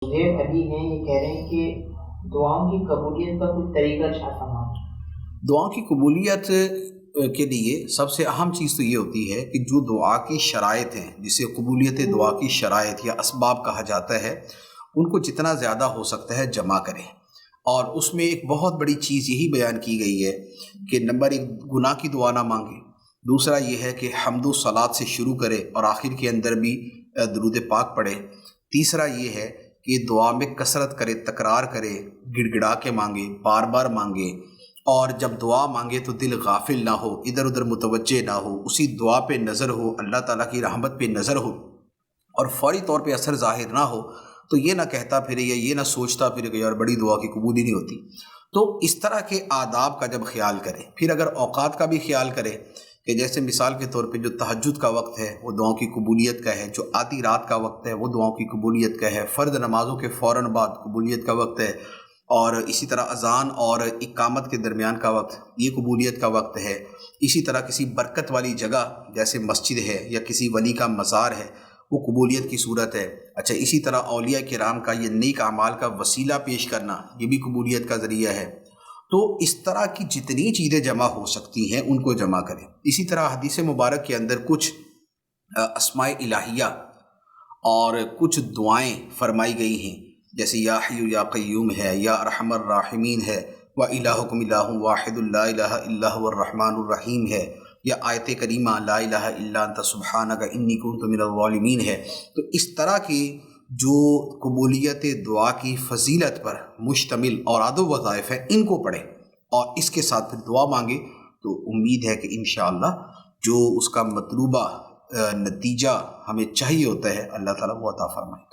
سہیب علی ہیں، یہ کہہ رہے ہیں کہ دعاؤں کی قبولیت کا کوئی طریقہ شاہ فرمائیں۔ دعا کی قبولیت کے لیے سب سے اہم چیز تو یہ ہوتی ہے کہ جو دعا کی شرائط ہیں، جسے قبولیت دعا کی شرائط یا اسباب کہا جاتا ہے، ان کو جتنا زیادہ ہو سکتا ہے جمع کریں۔ اور اس میں ایک بہت بڑی چیز یہی بیان کی گئی ہے کہ نمبر ایک، گناہ کی دعا نہ مانگے۔ دوسرا یہ ہے کہ حمد و صلات سے شروع کرے اور آخر کے اندر بھی درود پاک پڑھے۔ تیسرا یہ ہے کہ دعا میں کثرت کرے، تکرار کرے، گڑ گڑا کے مانگے، بار بار مانگے، اور جب دعا مانگے تو دل غافل نہ ہو، ادھر ادھر متوجہ نہ ہو، اسی دعا پہ نظر ہو، اللہ تعالیٰ کی رحمت پہ نظر ہو، اور فوری طور پہ اثر ظاہر نہ ہو تو یہ نہ کہتا پھرے یا یہ نہ سوچتا پھرے کہ یار بڑی دعا کی قبولی نہیں ہوتی۔ تو اس طرح کے آداب کا جب خیال کرے، پھر اگر اوقات کا بھی خیال کرے کہ جیسے مثال کے طور پہ جو تہجد کا وقت ہے وہ دعاؤں کی قبولیت کا ہے، جو آدھی رات کا وقت ہے وہ دعاؤں کی قبولیت کا ہے، فرض نمازوں کے فوراً بعد قبولیت کا وقت ہے، اور اسی طرح اذان اور اقامت کے درمیان کا وقت یہ قبولیت کا وقت ہے۔ اسی طرح کسی برکت والی جگہ جیسے مسجد ہے یا کسی ولی کا مزار ہے وہ قبولیت کی صورت ہے۔ اچھا، اسی طرح اولیاء کرام کا یہ نیک اعمال کا وسیلہ پیش کرنا یہ بھی قبولیت کا ذریعہ ہے۔ تو اس طرح کی جتنی چیزیں جمع ہو سکتی ہیں ان کو جمع کریں۔ اسی طرح حدیث مبارک کے اندر کچھ اسماء الہیہ اور کچھ دعائیں فرمائی گئی ہیں، جیسے یا حی یا قیوم ہے، یا ارحم الراحمین ہے، وَإِلَٰهُكُمْ إِلَٰهٌ وَاحِدٌ لَا إِلَٰهَ إِلَّا هُوَ الرَّحْمَٰنُ الرَّحِيمُ ہے، یا آیت کریمہ لا الہ الا انت سبحانک انی کنت من الظالمین ہے۔ تو اس طرح کی جو قبولیت دعا کی فضیلت پر مشتمل اوراد و وظائف ہیں ان کو پڑھیں اور اس کے ساتھ پھر دعا مانگے، تو امید ہے کہ انشاءاللہ جو اس کا مطلوبہ نتیجہ ہمیں چاہیے ہوتا ہے اللہ تعالیٰ وہ عطا فرمائے۔